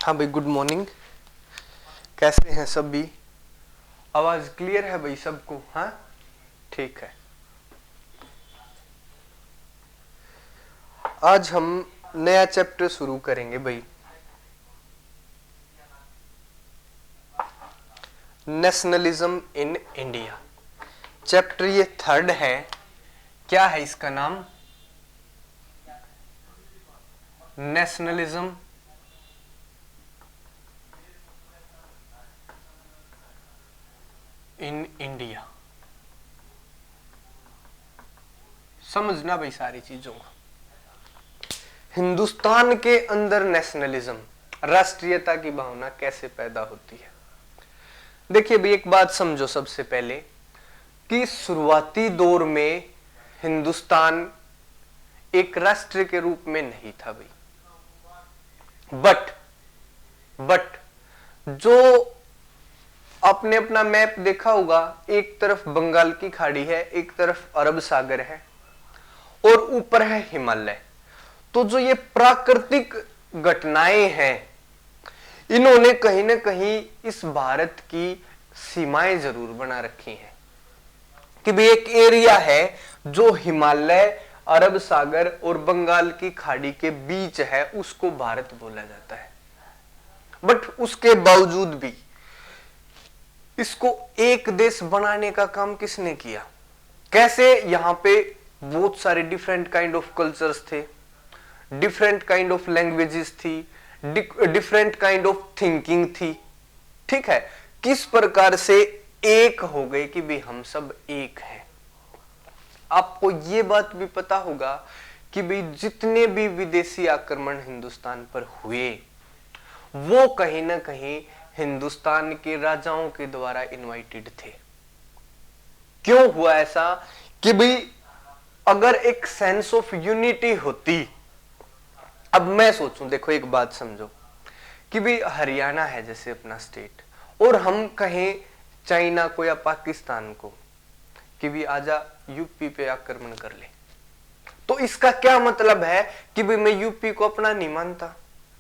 हाँ भाई, good morning. कैसे हैं सभी? आवाज क्लियर है भाई सबको? हाँ, ठीक है। आज हम नया चैप्टर शुरू करेंगे भाई, नेशनलिज्म इन इंडिया। चैप्टर ये थर्ड है। क्या है इसका नाम? Nationalism in India. समझना भाई सारी चीजों को। हिंदुस्तान के अंदर नेशनलिज्म, राष्ट्रीयता की भावना कैसे पैदा होती है? देखिए भाई, एक बात समझो सबसे पहले कि शुरुआती दौर में हिंदुस्तान एक राष्ट्र के रूप में नहीं था भाई। बट जो आपने अपना मैप देखा होगा, एक तरफ बंगाल की खाड़ी है, एक तरफ अरब सागर है और ऊपर है हिमालय। तो जो ये प्राकृतिक घटनाएं हैं, इन्होंने कहीं ना कहीं इस भारत की सीमाएं जरूर बना रखी हैं कि भाई एक एरिया है जो हिमालय, अरब सागर और बंगाल की खाड़ी के बीच है, उसको भारत बोला जाता है। बट उसके बावजूद भी इसको एक देश बनाने का काम किसने किया? कैसे? यहां पे बहुत सारे डिफरेंट काइंड ऑफ कल्चर्स थे, डिफरेंट काइंड ऑफ लैंग्वेजेस थी, डिफरेंट काइंड ऑफ थिंकिंग थी। ठीक है, किस प्रकार से एक हो गए कि भी हम सब एक हैं। आपको ये बात भी पता होगा कि भी जितने भी विदेशी आक्रमण हिंदुस्तान पर हुए, वो कहीं ना कहीं हिंदुस्तान के राजाओं के द्वारा इनवाइटेड थे। क्यों हुआ ऐसा? कि भाई अगर एक सेंस ऑफ यूनिटी होती। अब मैं सोचूं, देखो एक बात समझो कि भाई हरियाणा है जैसे अपना स्टेट, और हम कहें चाइना को या पाकिस्तान को कि भी आजा यूपी पे आक्रमण कर ले, तो इसका क्या मतलब है कि भाई मैं यूपी को अपना नहीं मानता?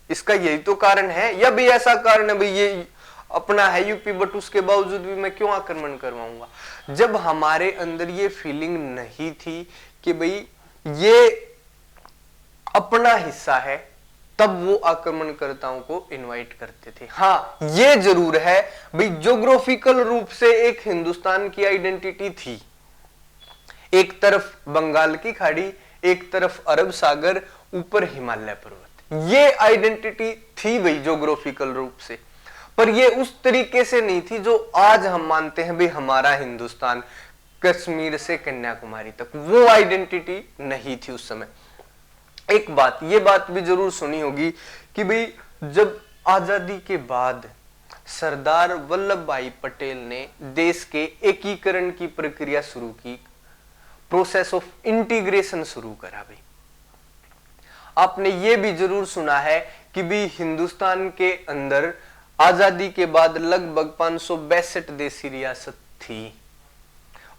इसका यही तो कारण है, या भी ऐसा कारण है भाई ये अपना है यूपी, बट उसके बावजूद भी मैं क्यों आक्रमण करवाऊंगा? जब हमारे अंदर ये फीलिंग नहीं थी कि भाई ये अपना हिस्सा है, तब वो आक्रमणकर्ताओं को इनवाइट करते थे। हाँ, ये जरूर है भाई, ज्योग्राफिकल रूप से एक हिंदुस्तान की आइडेंटिटी थी। एक तरफ बंगाल की खाड़ी, एक तरफ अरब सागर, ऊपर हिमालय पर्वत। ये आइडेंटिटी थी भाई ज्योग्राफिकल रूप से, पर ये उस तरीके से नहीं थी जो आज हम मानते हैं भाई हमारा हिंदुस्तान कश्मीर से कन्याकुमारी तक। वो आइडेंटिटी नहीं थी उस समय। एक बात, ये बात भी जरूर सुनी होगी कि भाई जब आजादी के बाद सरदार वल्लभ भाई पटेल ने देश के एकीकरण की प्रक्रिया शुरू की, प्रोसेस ऑफ इंटीग्रेशन शुरू करा भाई। आपने ये भी जरूर सुना है कि भी हिंदुस्तान के अंदर आजादी के बाद लगभग 562 देशी रियासत थी।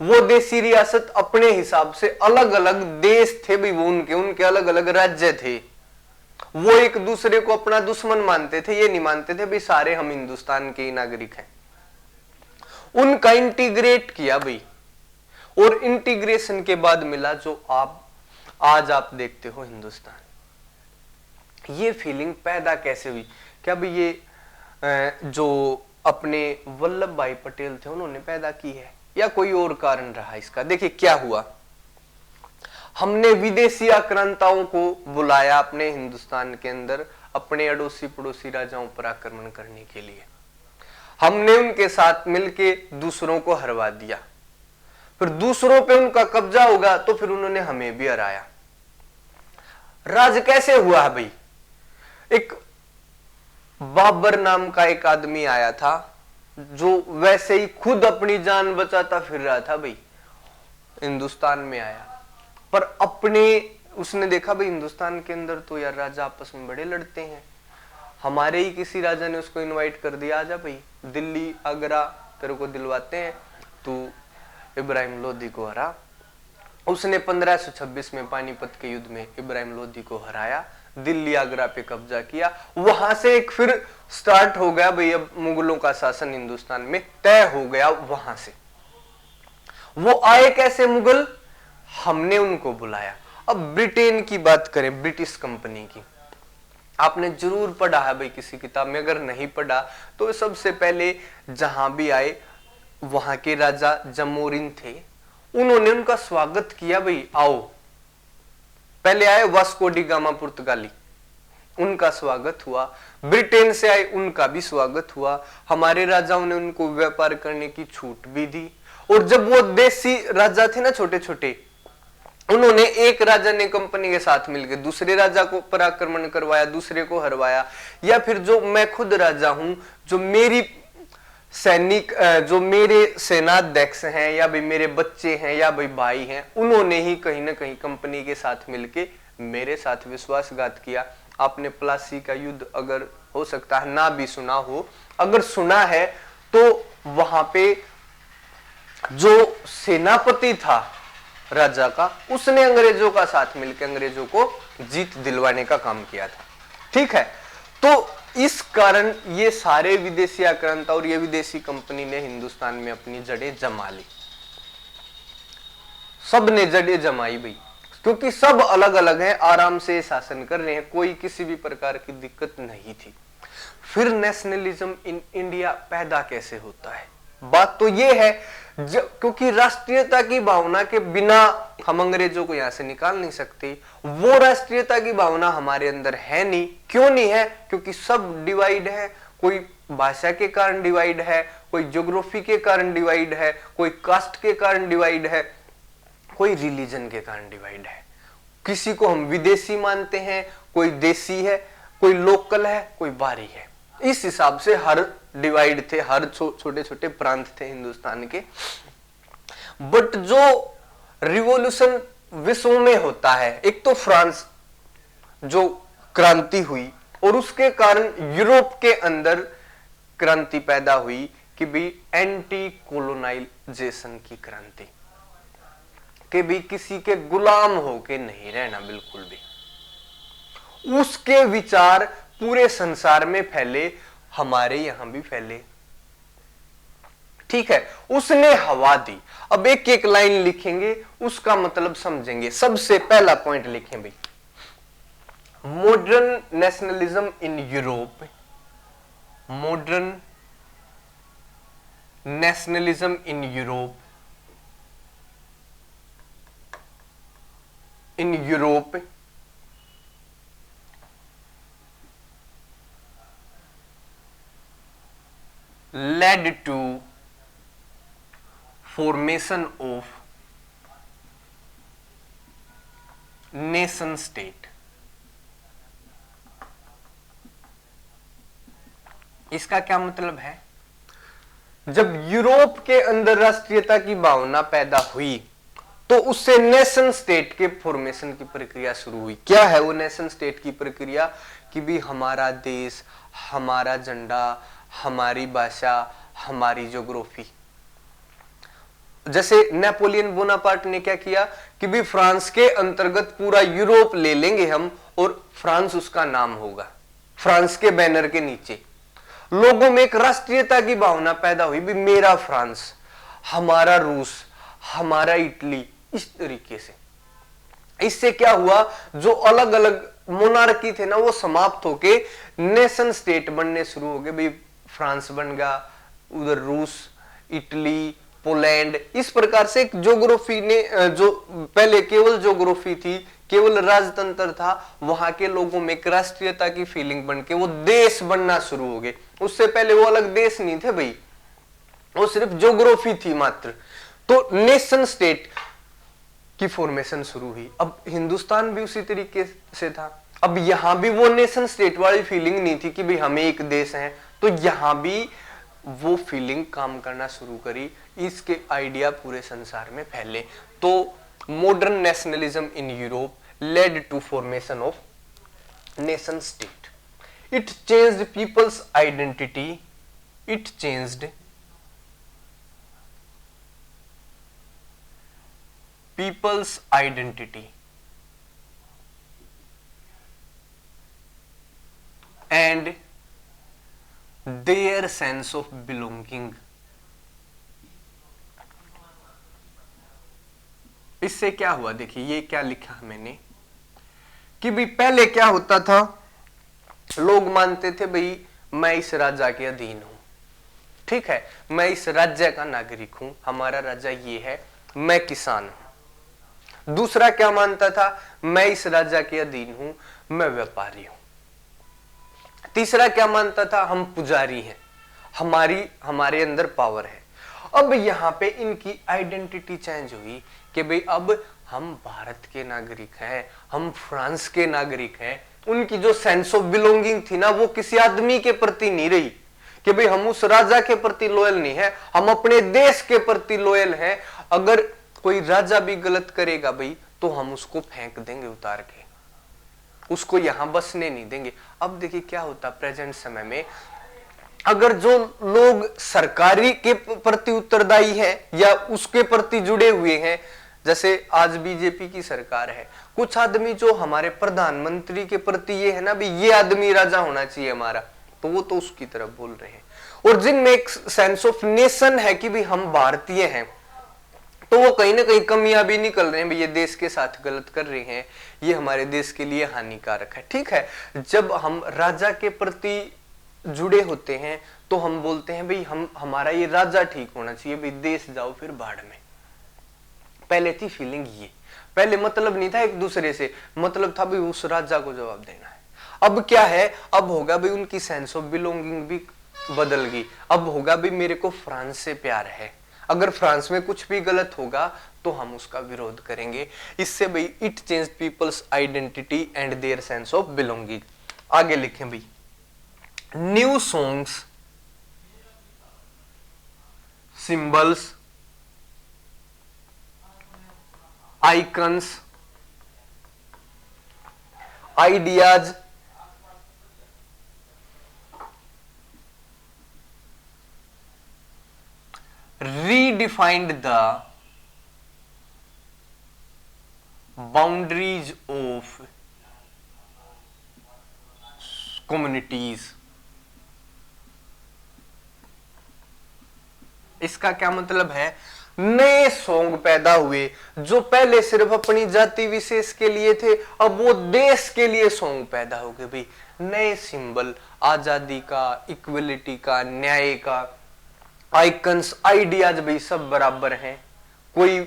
वो देशी रियासत अपने हिसाब से अलग अलग देश थे भी, वो उनके अलग अलग राज्य थे। वो एक दूसरे को अपना दुश्मन मानते थे, ये नहीं मानते थे भी सारे हम हिंदुस्तान के नागरिक हैं। उनका इंटीग्रेट किया भाई, और इंटीग्रेशन के बाद मिला जो आज आप देखते हो हिंदुस्तान। ये फीलिंग पैदा कैसे हुई? क्या भाई ये जो अपने वल्लभ भाई पटेल थे उन्होंने पैदा की है, या कोई और कारण रहा इसका? देखिए क्या हुआ, हमने विदेशी आक्रांताओं को बुलाया अपने हिंदुस्तान के अंदर अपने अड़ोसी पड़ोसी राजाओं पर आक्रमण करने के लिए। हमने उनके साथ मिलके दूसरों को हरवा दिया, फिर दूसरों पे उनका कब्जा होगा तो फिर उन्होंने हमें भी हराया। राज कैसे हुआ है भाई? एक बाबर नाम का एक आदमी आया था जो वैसे ही खुद अपनी जान बचाता फिर रहा था भाई, हिंदुस्तान में आया, पर उसने देखा भाई हिंदुस्तान के अंदर तो यार राजा आपस में बड़े लड़ते हैं। हमारे ही किसी राजा ने उसको इनवाइट कर दिया, आजा भाई दिल्ली आगरा तेरे को दिलवाते हैं, तू इब्राहिम लोधी को हरा। उसने 1526 में पानीपत के युद्ध में इब्राहिम लोधी को हराया, दिल्ली आगरा पे कब्जा किया। वहां से एक फिर स्टार्ट हो गया भाई, अब मुगलों का शासन हिंदुस्तान में तय हो गया। वहां से वो आए कैसे मुगल, हमने उनको बुलाया। अब ब्रिटेन की बात करें, ब्रिटिश कंपनी की, आपने जरूर पढ़ा है भाई किसी किताब में, अगर नहीं पढ़ा तो सबसे पहले जहां भी आए वहां के राजा जमोरिन थे, उन्होंने उनका स्वागत किया, भाई आओ। पहले आए वास्को डी गामा पुर्तगाली, उनका स्वागत हुआ। ब्रिटेन से आए, उनका भी स्वागत हुआ। हमारे राजाओं ने उनको व्यापार करने की छूट भी दी। और जब वो देसी राजा थे ना, छोटे छोटे, उन्होंने, एक राजा ने कंपनी के साथ मिलकर दूसरे राजा को पर आक्रमण करवाया, दूसरे को हरवाया, या फिर जो मैं खुद राजा हूं, जो मेरी सैनिक, जो मेरे सेनाध्यक्ष हैं, या भाई मेरे बच्चे हैं, या भाई भाई हैं, उन्होंने ही कहीं ना कहीं कंपनी के साथ मिलके मेरे साथ विश्वासघात किया। आपने प्लासी का युद्ध, अगर हो सकता है ना भी सुना हो, अगर सुना है तो वहां पे जो सेनापति था राजा का, उसने अंग्रेजों का साथ मिलकर अंग्रेजों को जीत दिलवाने का काम किया था। ठीक है, तो इस कारण ये सारे विदेशी आक्रांता और ये विदेशी कंपनी ने हिंदुस्तान में अपनी जड़ें जमा ली। सब ने जड़ें जमाई भाई, क्योंकि सब अलग अलग हैं, आराम से शासन कर रहे हैं, कोई किसी भी प्रकार की दिक्कत नहीं थी। फिर नेशनलिज्म इन इंडिया पैदा कैसे होता है? बात तो ये है, क्योंकि राष्ट्रीयता की भावना के बिना हम अंग्रेजों को यहां से निकाल नहीं सकते। वो राष्ट्रीयता की भावना हमारे अंदर है नहीं। क्यों नहीं है? क्योंकि सब डिवाइड है। कोई भाषा के कारण डिवाइड है, कोई ज्योग्राफी के कारण डिवाइड है, कोई कास्ट के कारण डिवाइड है, कोई रिलीजन के कारण डिवाइड है। किसी को हम विदेशी मानते हैं, कोई देसी है, कोई लोकल है, कोई बाहरी है। इस हिसाब से हर डिवाइड थे, हर छोटे छोटे प्रांत थे हिंदुस्तान के। बट जो रिवॉल्यूशन विश्व में होता है, एक तो फ्रांस जो क्रांति हुई, और उसके कारण यूरोप के अंदर क्रांति पैदा हुई कि भी एंटी कोलोनाइजेशन की क्रांति, कि भी किसी के गुलाम होके नहीं रहना बिल्कुल भी। उसके विचार पूरे संसार में फैले, हमारे यहां भी फैले। ठीक है, उसने हवा दी। अब एक एक लाइन लिखेंगे, उसका मतलब समझेंगे। सबसे पहला पॉइंट लिखें भाई, modern nationalism in Europe. Modern nationalism in Europe, in Europe led to formation of nation state। इसका क्या मतलब है? जब यूरोप के अंदर राष्ट्रीयता की भावना पैदा हुई तो उससे नेशन स्टेट के फॉर्मेशन की प्रक्रिया शुरू हुई। क्या है वो नेशन स्टेट की प्रक्रिया? कि भी हमारा देश, हमारा झंडा, हमारी भाषा, हमारी ज्योग्राफी। जैसे नेपोलियन बोनापार्ट ने क्या किया कि भी फ्रांस के अंतर्गत पूरा यूरोप ले लेंगे हम, और फ्रांस उसका नाम होगा। फ्रांस के बैनर के नीचे लोगों में एक राष्ट्रीयता की भावना पैदा हुई, भी मेरा फ्रांस, हमारा रूस, हमारा इटली। इस तरीके से इससे क्या हुआ, जो अलग अलग मोनार्की थे ना, वो समाप्त होके नेशन स्टेट बनने शुरू हो गए। भाई फ्रांस बन गया, उधर रूस, इटली, पोलैंड। इस प्रकार से एक ज्योग्राफी ने, जो पहले केवल ज्योग्राफी थी, केवल राजतंत्र था, वहां के लोगों में एक राष्ट्रीयता की फीलिंग बन के वो देश बनना शुरू हो गए। उससे पहले वो अलग देश नहीं थे भाई, वो सिर्फ ज्योग्राफी थी मात्र। तो नेशन स्टेट की फॉर्मेशन शुरू हुई। अब हिंदुस्तान भी उसी तरीके से था। अब यहां भी वो नेशन स्टेट वाली फीलिंग नहीं थी कि भाई हमें एक देश है, तो यहां भी वो फीलिंग काम करना शुरू करी। इसके आइडिया पूरे संसार में फैले। तो modern nationalism in Europe led to formation of nation state. It changed people's identity, it changed people's identity। And their sense of belonging. इससे क्या हुआ, देखिए ये क्या लिखा मैंने कि भाई पहले क्या होता था, लोग मानते थे भाई मैं इस राजा के अधीन हूं, ठीक है, मैं इस राज्य का नागरिक हूं, हमारा राजा ये है, मैं किसान हूं। दूसरा क्या मानता था, मैं इस राजा के अधीन हूं, मैं व्यापारी हूं। तीसरा क्या मानता था, हम पुजारी हैं, हमारे अंदर पावर है। अब यहां पे इनकी आइडेंटिटी चेंज हुई कि भाई अब हम भारत के नागरिक हैं, हम फ्रांस के नागरिक हैं। उनकी जो सेंस ऑफ बिलोंगिंग थी ना, वो किसी आदमी के प्रति नहीं रही कि भाई हम उस राजा के प्रति लॉयल नहीं है, हम अपने देश के प्रति लॉयल हैं। अगर कोई राजा भी गलत करेगा भाई तो हम उसको फेंक देंगे उतार के, उसको यहां बसने नहीं देंगे। अब देखिए क्या होता प्रेजेंट समय में, अगर जो लोग सरकारी के प्रति उत्तरदायी हैं या उसके प्रति जुड़े हुए हैं, जैसे आज बीजेपी की सरकार है, कुछ आदमी जो हमारे प्रधानमंत्री के प्रति ये है ना भी ये आदमी राजा होना चाहिए हमारा, तो वो तो उसकी तरफ बोल रहे हैं। और जिनमें एक सेंस ऑफ नेशन है कि भी हम भारतीय हैं, तो वो कहीं ना कहीं कमियां भी निकल रहे हैं, ये देश के साथ गलत कर रहे हैं, ये हमारे देश के लिए हानिकारक है। ठीक है, जब हम राजा के प्रति जुड़े होते हैं तो हम बोलते हैं भाई हमारा ये राजा ठीक होना चाहिए, भाई देश जाओ फिर बाढ़ में। पहले थी फीलिंग ये, पहले मतलब नहीं था एक दूसरे से, मतलब था भाई उस राजा को जवाब देना है। अब क्या है, अब होगा भाई उनकी सेंस ऑफ बिलोंगिंग भी बदल गई। अब होगा भाई मेरे को फ्रांस से प्यार है, अगर फ्रांस में कुछ भी गलत होगा तो हम उसका विरोध करेंगे। इससे भाई it change people's identity and their sense of belonging. आगे लिखें भाई, new songs, symbols, icons, ideas, redefined the boundaries of communities। इसका क्या मतलब है, नए सॉन्ग पैदा हुए जो पहले सिर्फ अपनी जाति विशेष के लिए थे, अब वो देश के लिए सॉन्ग पैदा हो गए भाई। नए सिंबल, आजादी का, इक्वलिटी का, न्याय का, आइकन्स, आइडियाज भाई सब बराबर हैं, कोई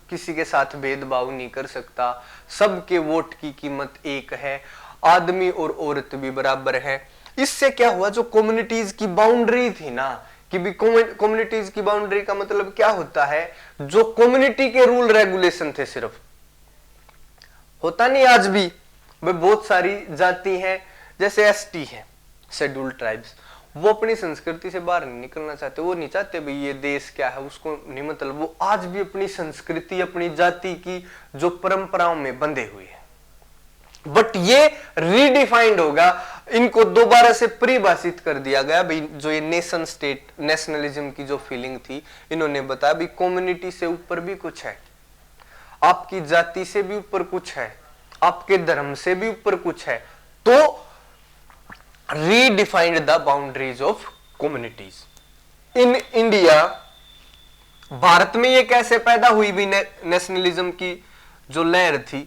किसी के साथ भेदभाव नहीं कर सकता, सबके वोट की कीमत एक है, आदमी और औरत भी बराबर है। इससे क्या हुआ, जो कम्युनिटीज की बाउंड्री थी ना, कि भी कम्युनिटीज की बाउंड्री का मतलब क्या होता है, जो कम्युनिटी के रूल रेगुलेशन थे, सिर्फ होता नहीं आज भी भाई बहुत सारी जाति हैं, जैसे एसटी है, शेड्यूल्ड ट्राइब्स, वो अपनी संस्कृति से बाहर नहीं निकलना चाहते, वो नहीं चाहते भाई ये देश क्या है उसको नहीं, मतलब वो आज भी अपनी संस्कृति, अपनी जाति की जो परंपराओं में बंधे हुए हैं। बट ये रीडिफाइंड होगा, इनको दोबारा से परिभाषित कर दिया गया भाई, जो ये नेशन स्टेट नेशनलिज्म की जो फीलिंग थी, इन्होंने बताया भाई कम्युनिटी से ऊपर भी कुछ है, आपकी जाति से भी ऊपर कुछ है, आपके धर्म से भी ऊपर कुछ है। तो redefined the boundaries of communities in India। Bharat में ये कैसे पैदा हुई भी नेशनलिज्म की जो लहर थी,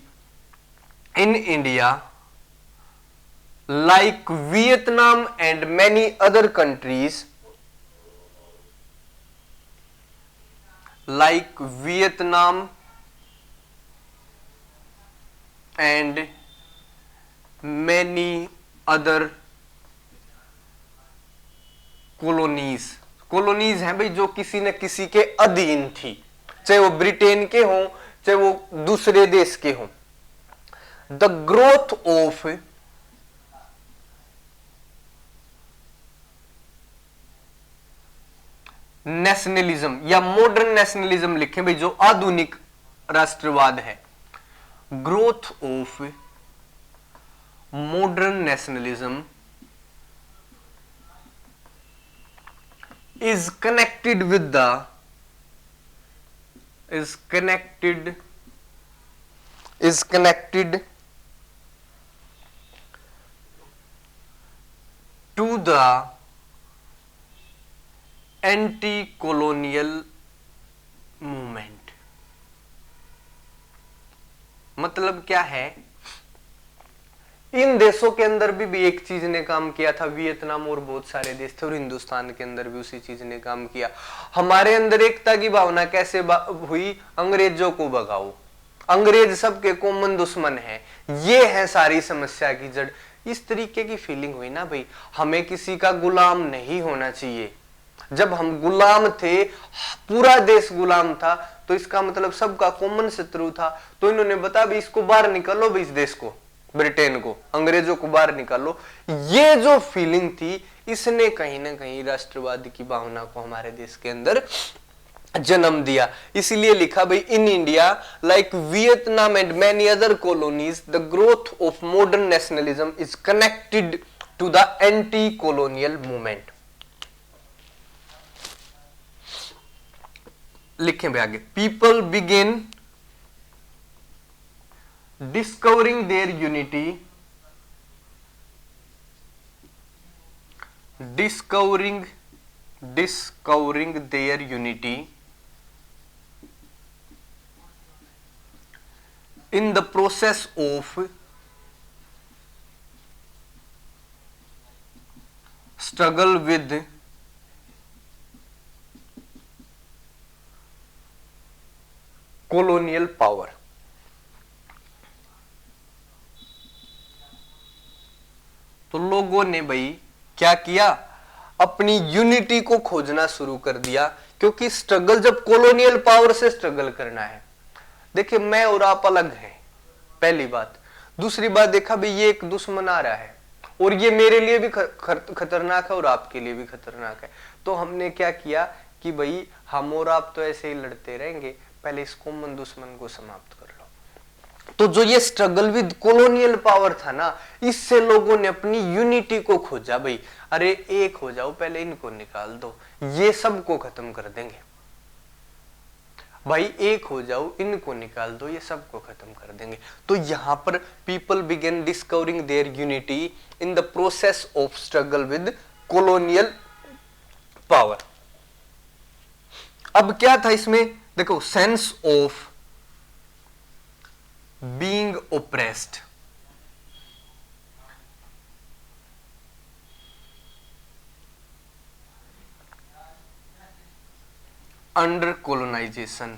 इन India like Vietnam and many other countries, like Vietnam and many other colonies हैं भाई, जो किसी न किसी के अधीन थी, चाहे वो ब्रिटेन के हों, चाहे वो दूसरे देश के हों। द ग्रोथ ऑफ नेशनलिज्म या मॉडर्न नेशनलिज्म लिखें भाई, जो आधुनिक राष्ट्रवाद है। Growth of modern nationalism is connected with the is connected to the anti colonial movement. मतलब क्या है, इन देशों के अंदर भी एक चीज ने काम किया था, वियतनाम और बहुत सारे देश थे, और हिंदुस्तान के अंदर भी उसी चीज ने काम किया। हमारे अंदर एकता की भावना कैसे हुई, अंग्रेजों को भगाओ, अंग्रेज सबके कॉमन दुश्मन है, ये है सारी समस्या की जड़। इस तरीके की फीलिंग हुई ना भाई, हमें किसी का गुलाम नहीं होना चाहिए। जब हम गुलाम थे, पूरा देश गुलाम था, तो इसका मतलब सबका कॉमन शत्रु था। तो इन्होंने बताया भाई इसको बाहर निकालो, भाई इस देश को, ब्रिटेन को, अंग्रेजों को बाहर निकालो। ये जो फीलिंग थी, इसने कहीं ना कहीं राष्ट्रवाद की भावना को हमारे देश के अंदर जन्म दिया। इसीलिए लिखा भाई, in India like Vietnam and many other colonies the growth of modern nationalism is connected to the anti colonial movement. लिखें भाई आगे, people begin discovering their unity, discovering their unity in the process of struggle with colonial power। तो लोगों ने भाई क्या किया, अपनी यूनिटी को खोजना शुरू कर दिया, क्योंकि स्ट्रगल जब कॉलोनियल पावर से स्ट्रगल करना है। देखिए मैं और आप अलग हैं, पहली बात। दूसरी बात, देखा भाई ये एक दुश्मन आ रहा है, और ये मेरे लिए भी खतरनाक है और आपके लिए भी खतरनाक है। तो हमने क्या किया कि भाई हम और आप तो ऐसे ही लड़ते रहेंगे, पहले इस कॉमन दुश्मन को समाप्त कर लो। तो जो ये स्ट्रगल विद कॉलोनियल पावर था ना, इससे लोगों ने अपनी यूनिटी को खोजा। भाई अरे एक हो जाओ, पहले इनको निकाल दो, ये सबको खत्म कर देंगे। भाई एक हो जाओ, इनको निकाल दो, ये सबको खत्म कर देंगे। तो यहां पर people begin discovering there unity in the process of struggle with colonial power. अब क्या था इसमें, देखो, sense of being oppressed, under colonization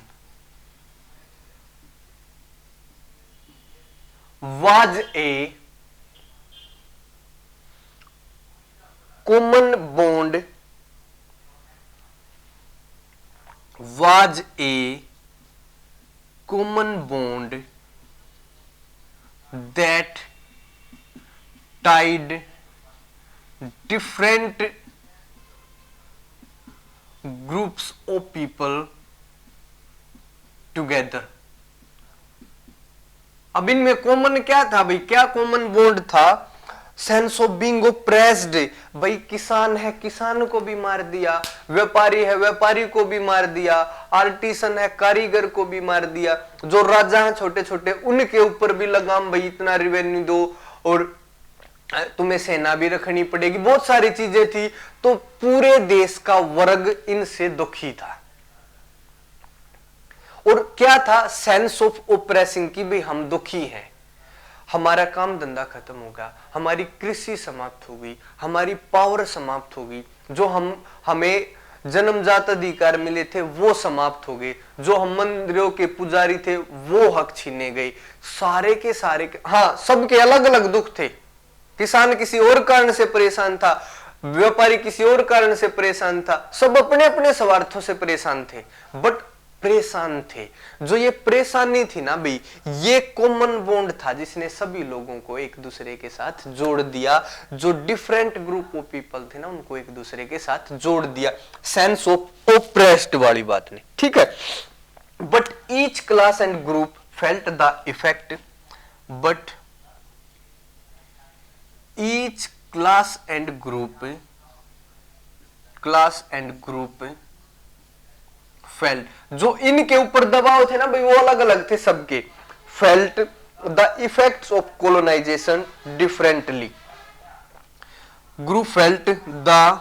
was a common bond, was a common bond that tied different groups of people together। अब इनमें common क्या था भाई, क्या कॉमन बॉन्ड था, सेंस ऑफ बीइंग ऑप्रेस्ड। भाई किसान है, किसान को भी मार दिया, व्यापारी है, व्यापारी को भी मार दिया, आर्टिसन है, कारीगर को भी मार दिया, जो राजा हैं छोटे छोटे उनके ऊपर भी लगाम, भाई इतना रिवेन्यू दो और तुम्हें सेना भी रखनी पड़ेगी, बहुत सारी चीजें थी। तो पूरे देश का वर्ग इनसे दुखी था। और क्या था, सेंस ऑफ ओप्रेसिंग की भी हम दुखी हैं, हमारा काम धंधा खत्म होगा, हमारी कृषि समाप्त होगी, हमारी पावर समाप्त होगी, जो हमें जन्मजात अधिकार मिले थे वो समाप्त हो गए, जो हम मंदिरों के पुजारी थे वो हक छीने गए, सारे के सारे हाँ सबके अलग अलग दुख थे। किसान किसी और कारण से परेशान था, व्यापारी किसी और कारण से परेशान था, सब अपने अपने स्वार्थों से परेशान थे, बट परेशान थे। जो ये परेशानी थी ना भाई, ये कॉमन बॉन्ड था जिसने सभी लोगों को एक दूसरे के साथ जोड़ दिया। जो डिफरेंट ग्रुप ऑफ पीपल थे ना, उनको एक दूसरे के साथ जोड़ दिया, सेंस ऑफ ओप्रेस्ड वाली बात नहीं, ठीक है। But each class and group felt the effect, but each class and group felt, जो इनके ऊपर दबाव थे ना भाई वो अलग अलग थे सबके, felt the effects of colonisation differently. Group felt the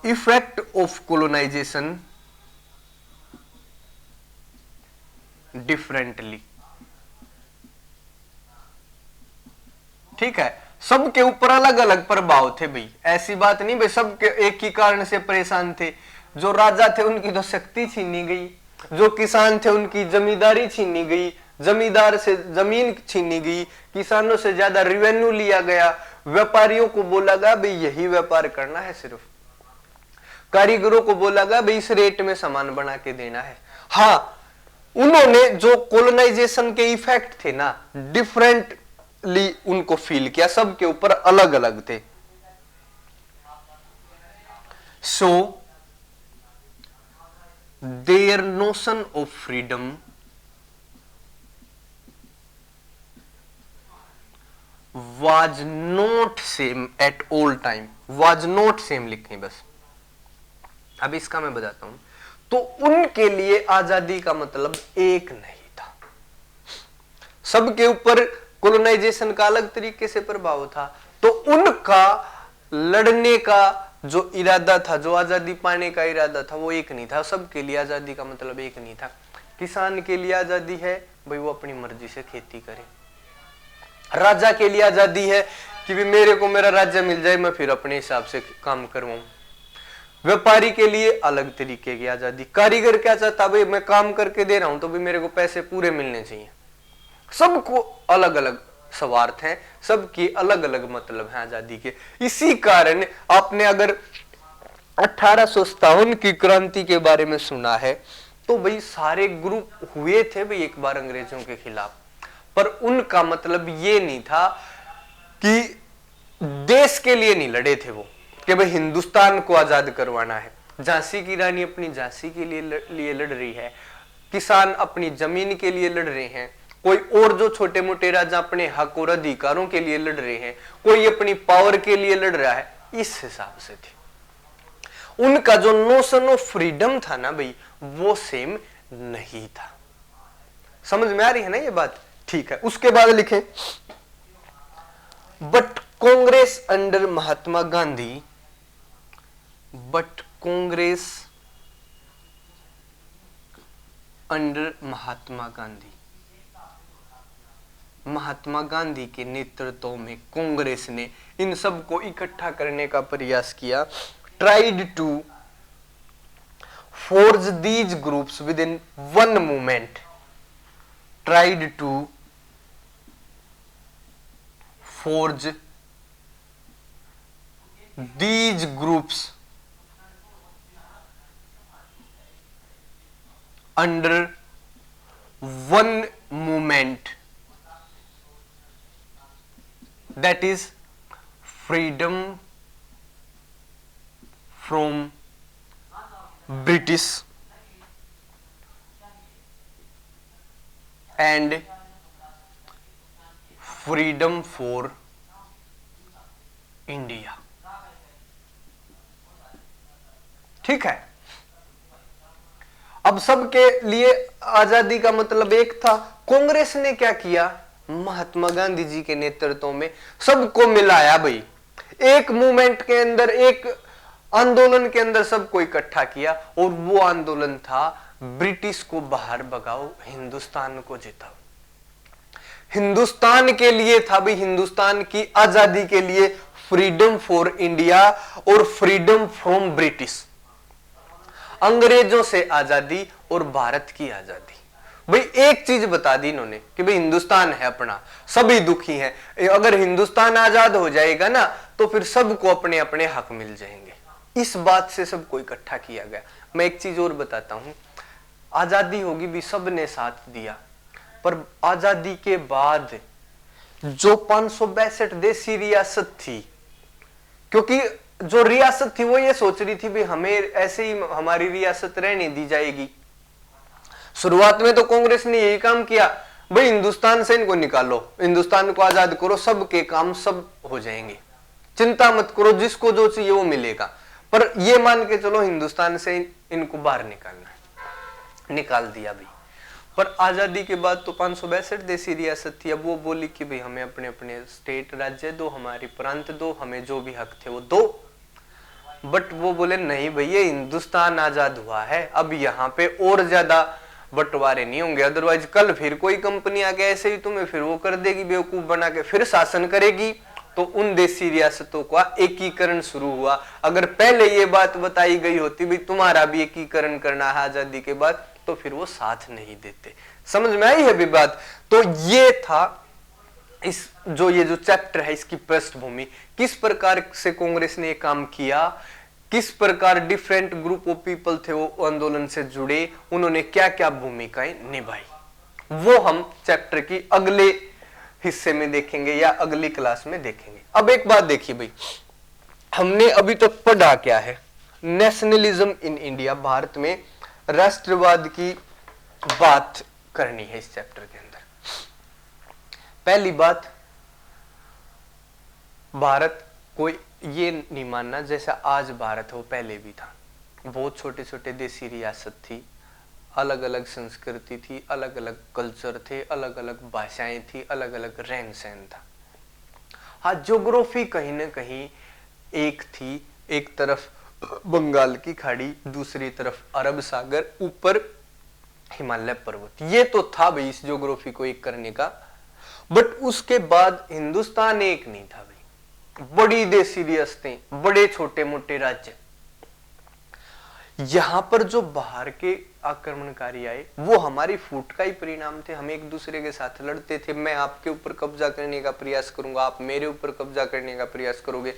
effect of colonisation differently. ठीक है, सबके ऊपर अलग अलग प्रभाव थे भाई, ऐसी बात नहीं भाई सबके एक ही कारण से परेशान थे। जो राजा थे उनकी तो शक्ति छीनी गई, जो किसान थे उनकी जमींदारी छीनी गई, जमींदार से जमीन छीनी गई, किसानों से ज्यादा रिवेन्यू लिया गया, व्यापारियों को बोला गया भाई यही व्यापार करना है, सिर्फ कारीगरों को बोला गया भाई इस रेट में सामान बना के देना है। हाँ, उन्होंने जो कोलोनाइजेशन के इफेक्ट थे ना, डिफरेंटली उनको फील किया, सबके ऊपर अलग अलग थे। So their notion of freedom was not same at all time, was not same लिखें बस। अब इसका मैं बताता हूं, तो उनके लिए आजादी का मतलब एक नहीं था। सबके ऊपर कोलोनाइजेशन का अलग तरीके से प्रभाव था, तो उनका लड़ने का जो इरादा था, जो आजादी पाने का इरादा था, वो एक नहीं था। सबके लिए आजादी का मतलब एक नहीं था। किसान के लिए आजादी है भाई वो अपनी मर्जी से खेती करे, राजा के लिए आजादी है कि भी मेरे को मेरा राज्य मिल जाए, मैं फिर अपने हिसाब से काम करवाऊं। व्यापारी के लिए अलग तरीके की आजादी, कारीगर क्या चाहता भाई मैं काम करके दे रहा हूं तो भी मेरे को पैसे पूरे मिलने चाहिए। सबको अलग अलग स्वार्थ हैं, सबकी अलग अलग मतलब है आजादी के। इसी कारण आपने अगर 1857 की क्रांति के बारे में सुना है तो भाई सारे ग्रुप हुए थे भाई एक बार अंग्रेजों के खिलाफ, पर उनका मतलब ये नहीं था कि देश के लिए नहीं लड़े थे वो, कि भाई हिंदुस्तान को आजाद करवाना है। झांसी की रानी अपनी झांसी के लिए लड़ रही है, किसान अपनी जमीन के लिए लड़ रहे हैं, कोई और जो छोटे मोटे राजा अपने हक और अधिकारों के लिए लड़ रहे हैं, कोई अपनी पावर के लिए लड़ रहा है। इस हिसाब से थे। उनका जो नोशन ऑफ फ्रीडम था ना भाई वो सेम नहीं था। समझ में आ रही है ना ये बात? ठीक है, उसके बाद लिखें but Congress under Mahatma Gandhi, but Congress under Mahatma Gandhi, Mahatma Gandhi के नेतृत्व में कांग्रेस ने इन सब को इकट्ठा करने का प्रयास किया। Tried to forge these groups within one movement, tried to forge these groups under one movement, that is freedom from British and freedom for India। ठीक है, अब सबके लिए आजादी का मतलब एक था। कांग्रेस ने क्या किया, महात्मा गांधी जी के नेतृत्व में सबको मिलाया भाई, एक मूवमेंट के अंदर, एक आंदोलन के अंदर सबको इकट्ठा किया, और वो आंदोलन था ब्रिटिश को बाहर भगाओ, हिंदुस्तान को जिताओ। हिंदुस्तान के लिए था भाई, हिंदुस्तान की आजादी के लिए फ्रीडम फॉर इंडिया और फ्रीडम फ्रॉम ब्रिटिश, अंग्रेजों से आजादी और भारत की आजादी। भाई एक चीज बता दी इन्होंने कि भाई हिंदुस्तान है अपना, सभी दुखी हैं, अगर हिंदुस्तान आजाद हो जाएगा ना तो फिर सबको अपने अपने हक मिल जाएंगे। इस बात से सबको इकट्ठा किया गया। मैं एक चीज और बताता हूं, आजादी होगी भी सबने साथ दिया, पर आजादी के बाद जो 562 देशी रियासत थी, क्योंकि जो रियासत थी वो ये सोच रही थी भी हमें ऐसे ही हमारी रियासत रहने दी जाएगी। शुरुआत में तो कांग्रेस ने यही काम किया, भाई हिंदुस्तान से इनको निकालो, हिंदुस्तान को आजाद करो, सबके काम सब हो जाएंगे, चिंता मत करो, जिसको जो चाहिए वो मिलेगा। पर ये मान के चलो हिंदुस्तान से इनको बाहर निकालना है, निकाल दिया भाई। पर आजादी के बाद तो 562 देशी रियासत थी। अब वो बोली कि भाई हमें अपने अपने स्टेट राज्य दो, हमारी प्रांत दो, हमें जो भी हक थे वो दो। बट वो बोले नहीं भैया, हिंदुस्तान आजाद हुआ है, अब यहाँ पे और ज्यादा बंटवारे नहीं होंगे, अदरवाइज कल फिर कोई कंपनी आके ऐसे ही तुम्हें फिर वो कर देगी, बेवकूफ बना के फिर शासन करेगी। तो उन देशी रियासतों का एकीकरण शुरू हुआ। अगर पहले ये बात बताई गई होती भी तुम्हारा भी एकीकरण करना है आजादी के बाद, तो फिर वो साथ नहीं देते। समझ में आई है भी बात? तो ये था इस जो ये जो चैप्टर है इसकी पृष्ठभूमि, किस प्रकार से कांग्रेस ने ये काम किया, किस प्रकार डिफरेंट ग्रुप ऑफ पीपल थे वो आंदोलन से जुड़े, उन्होंने क्या क्या भूमिकाएं निभाई, वो हम चैप्टर की अगले हिस्से में देखेंगे या अगली क्लास में देखेंगे। अब एक बात देखिए भाई, हमने अभी तक पढ़ा क्या है, नेशनलिज्म इन इंडिया, भारत में राष्ट्रवाद की बात करनी है इस चैप्टर के अंदर। पहली बात, भारत को ये नहीं मानना जैसा आज भारत है वो पहले भी था। बहुत छोटे छोटे देशी रियासत थी, अलग अलग संस्कृति थी, अलग अलग कल्चर थे, अलग अलग भाषाएं थी, अलग अलग रहन सहन था। हाँ, ज्योग्राफी कहीं ना कहीं एक थी, एक तरफ बंगाल की खाड़ी, दूसरी तरफ अरब सागर, ऊपर हिमालय पर्वत। ये तो था भाई इस ज्योग्राफी को एक करने का। बट उसके बाद हिंदुस्तान एक नहीं था भाई, बड़ी देशी रियासतें, बड़े छोटे मोटे राज्य। यहां पर जो बाहर के आक्रमणकारी आए वो हमारी फूट का ही परिणाम थे। हम एक दूसरे के साथ लड़ते थे, मैं आपके ऊपर कब्जा करने का प्रयास करूंगा, आप मेरे ऊपर कब्जा करने का प्रयास करोगे।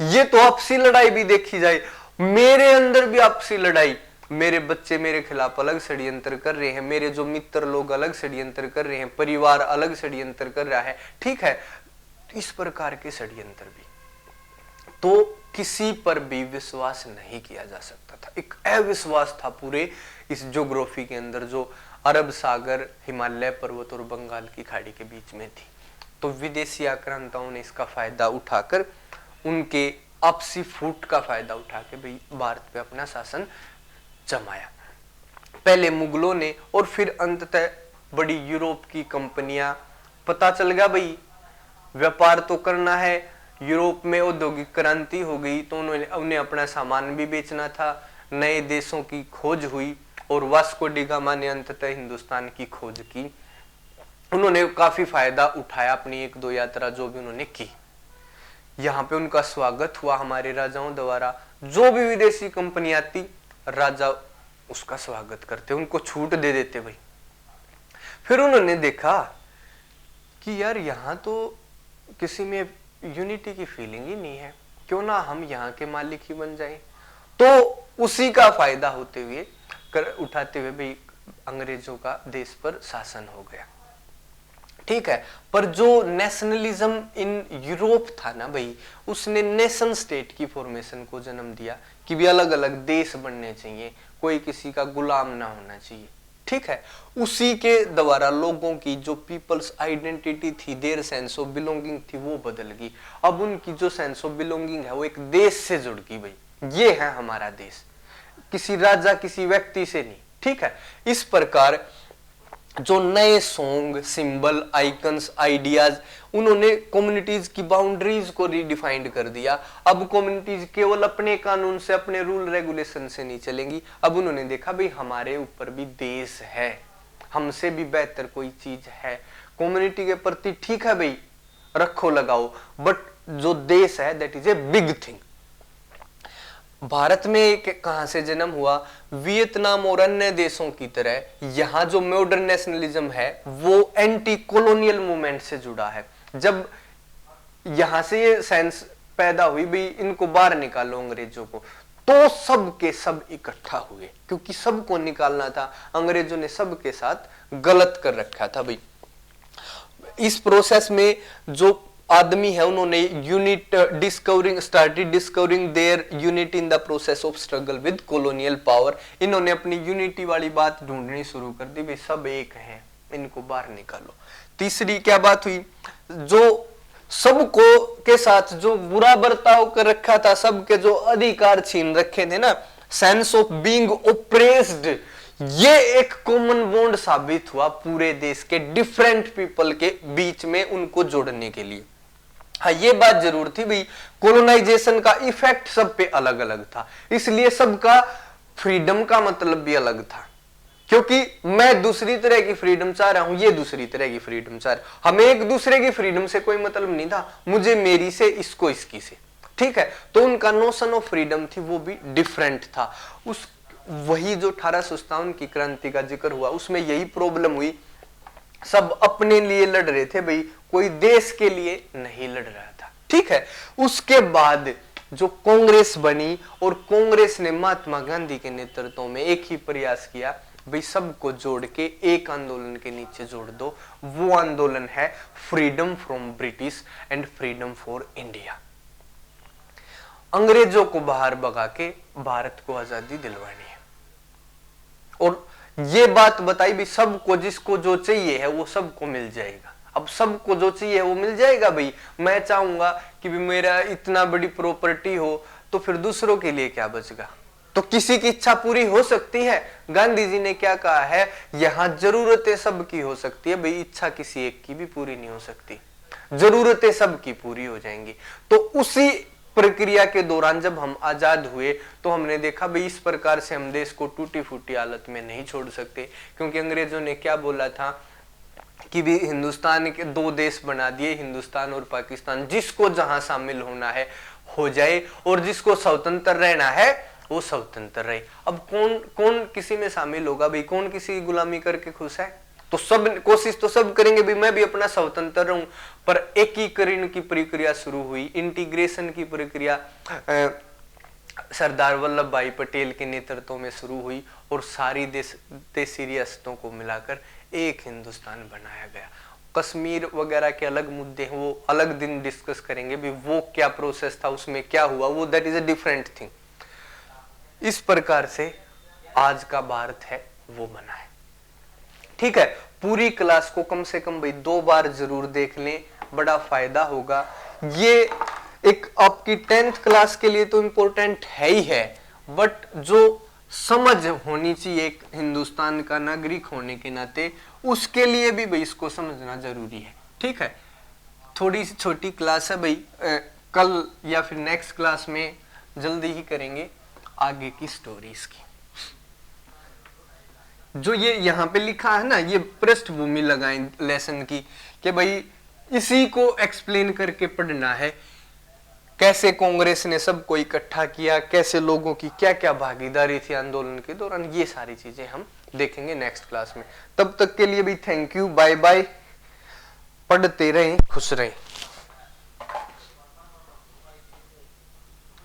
ये तो आपसी लड़ाई भी देखी जाए, मेरे अंदर भी आपसी लड़ाई, मेरे बच्चे मेरे खिलाफ अलग षड्यंत्र कर रहे हैं, मेरे जो मित्र लोग अलग षड्यंत्र कर रहे हैं, परिवार अलग षड्यंत्र कर रहा है, ठीक है, इस प्रकार के षड्यंत्र भी। तो किसी पर भी विश्वास नहीं किया जा सकता था, एक अविश्वास था पूरे इस ज्योग्राफी के अंदर जो अरब सागर, हिमालय पर्वत और बंगाल की खाड़ी के बीच में थी। तो विदेशी आक्रांताओं ने इसका फायदा उठाकर, उनके आपसी फूट का फायदा उठा के भाई भारत पे अपना शासन जमाया। पहले मुगलों ने और फिर अंततः बड़ी यूरोप की कंपनियां, पता चल गया भाई व्यापार तो करना है, यूरोप में औद्योगिक क्रांति हो गई तो उन्हें अपना सामान भी बेचना था, नए देशों की खोज हुई और वास्को डी गामा ने अंततः हिंदुस्तान की खोज की। उन्होंने काफी फायदा उठाया अपनी एक दो यात्रा जो भी उन्होंने की। यहाँ पे उनका स्वागत हुआ हमारे राजाओं द्वारा, जो भी विदेशी कंपनी आती राजा उसका स्वागत करते, उनको छूट दे देते भाई। फिर उन्होंने देखा कि यार यहाँ तो किसी में यूनिटी की फीलिंग ही नहीं है, क्यों ना हम यहाँ के मालिक ही बन जाएं। तो उसी का फायदा होते हुए उठाते हुए भाई अंग्रेजों का देश पर शासन हो गया, ठीक है। पर जो नेशनलिज्म इन यूरोप था ना भाई, उसने नेशन स्टेट की फॉर्मेशन को जन्म दिया कि भी अलग अलग देश बनने चाहिए, कोई किसी का गुलाम ना होना चाहिए, ठीक है। उसी के द्वारा लोगों की जो पीपल्स आइडेंटिटी थी, देयर सेंस ऑफ बिलोंगिंग थी, वो बदल गई। अब उनकी जो सेंस ऑफ बिलोंगिंग है वो एक देश से जुड़ गई भाई, ये है हमारा देश, किसी राजा किसी व्यक्ति से नहीं, ठीक है। इस प्रकार जो नए सॉन्ग, सिंबल, आइकन्स, आइडियाज, उन्होंने कम्युनिटीज की बाउंड्रीज को रीडिफाइंड कर दिया। अब कम्युनिटीज केवल अपने कानून से, अपने रूल रेगुलेशन से नहीं चलेंगी। अब उन्होंने देखा भाई हमारे ऊपर भी देश है, हमसे भी बेहतर कोई चीज है। कम्युनिटी के प्रति ठीक है भाई रखो लगाओ, बट जो देश है that is a big thing. Bharat में कहां से जन्म हुआ? वियतनाम और अन्य देशों की तरह यहाँ जो मॉडर्न नेशनलिज्म है वो एंटी कॉलोनियल मूवमेंट से जुड़ा है। जब यहां से ये सेंस पैदा हुई भी इनको बाहर निकालो अंग्रेजों को, तो सब के सब इकट्ठा हुए, क्योंकि सबको निकालना था, अंग्रेजों ने सबके साथ गलत कर रखा था भाई। इस प्रोसेस में जो आदमी है उन्होंने unit started discovering there unity in the process of struggle with colonial power. इन्होंने अपनी यूनिटी वाली बात ढूंढनी शुरू कर दी, भाई सब एक हैं, इनको बाहर निकालो। तीसरी क्या बात हुई? जो सबको के साथ जो बुरा बर्ताव कर रखा था, सबके जो अधिकार छीन रखे थे ना, सेंस ऑफ बीइंग ओप्रेस्ड, ये एक कॉमन बॉन्ड साबित हुआ पूरे देश के डिफरेंट पीपल के बीच में उनको जोड़ने के लिए। हाँ, ये बात जरूर थी भाई, कॉलोनाइजेशन का इफेक्ट सब पे अलग अलग था, इसलिए सबका फ्रीडम का मतलब भी अलग था। क्योंकि मैं दूसरी तरह की फ्रीडम चाह रहा हूं, ये दूसरी तरह की फ्रीडम चाह रहा, हमें एक दूसरे की फ्रीडम से कोई मतलब नहीं था, मुझे मेरी से, इसको इसकी से, ठीक है। तो उनका नोशन ऑफ फ्रीडम थी वो भी डिफरेंट था। उस वही जो 1857 की क्रांति का जिक्र हुआ उसमें यही प्रॉब्लम हुई, सब अपने लिए लड़ रहे थे भाई, कोई देश के लिए नहीं लड़ रहा था, ठीक है। उसके बाद जो कांग्रेस बनी और कांग्रेस ने महात्मा गांधी के नेतृत्व में एक ही प्रयास किया, भाई सबको जोड़ के एक आंदोलन के नीचे जोड़ दो, वो आंदोलन है freedom from British and freedom for India. अंग्रेजों को बाहर भगा के भारत को आजादी दिलवानी है। और ये बात बताई भी, सबको जिसको जो चाहिए है वो सबको मिल जाएगा। अब सबको जो चाहिए वो मिल जाएगा भाई, मैं चाहूंगा कि भी मेरा इतना बड़ी प्रॉपर्टी हो तो फिर दूसरों के लिए क्या बचेगा, तो किसी की इच्छा पूरी हो सकती है। गांधी जी ने क्या कहा है, यहां जरूरतें सबकी हो सकती है भाई, इच्छा किसी एक की भी पूरी नहीं हो सकती, जरूरतें सबकी पूरी हो जाएंगी। तो उसी प्रक्रिया के दौरान जब हम आजाद हुए तो हमने देखा भाई इस प्रकार से हम देश को टूटी फूटी हालत में नहीं छोड़ सकते, क्योंकि अंग्रेजों ने क्या बोला था कि भी हिंदुस्तान के दो देश बना दिए, हिंदुस्तान और पाकिस्तान, जिसको जहां शामिल होना है हो जाए और जिसको स्वतंत्र रहना है वो स्वतंत्र रहे। अब कौन कौन किसी में शामिल होगा भाई, कौन किसी की गुलामी करके खुश है, तो सब कोशिश तो सब करेंगे भी मैं भी अपना स्वतंत्र रहूं। पर एकीकरण की प्रक्रिया शुरू हुई, इंटीग्रेशन की प्रक्रिया सरदार वल्लभ भाई पटेल के नेतृत्व में शुरू हुई और सारी देशी रियासतों को मिलाकर एक हिंदुस्तान बनाया गया। कश्मीर वगैरह के अलग मुद्दे हैं, वो अलग दिन डिस्कस करेंगे भी, वो क्या प्रोसेस था, उसमें क्या हुआ, वो that is a different thing. इस प्रकार से आज का भारत है वो बना है, ठीक है। पूरी क्लास को कम से कम भाई 2 बार जरूर देख लें, बड़ा फायदा होगा। ये एक आपकी 10th क्लास के लिए तो इंपॉर्टेंट है ही है, बट जो समझ होनी चाहिए एक हिंदुस्तान का नागरिक होने के नाते, उसके लिए भी भाई इसको समझना जरूरी है, ठीक है। थोड़ी सी छोटी क्लास है भाई, कल या फिर नेक्स्ट क्लास में जल्दी ही करेंगे आगे की स्टोरीज की। जो ये यहाँ पे लिखा है ना, ये पृष्ठभूमि लगाएं लेसन की कि भाई इसी को एक्सप्लेन करके पढ़ना है, कैसे कांग्रेस ने सबको इकट्ठा किया, कैसे लोगों की क्या क्या भागीदारी थी आंदोलन के दौरान, ये सारी चीजें हम देखेंगे नेक्स्ट क्लास में। तब तक के लिए भी थैंक यू, बाय बाय, पढ़ते रहें, खुश रहें।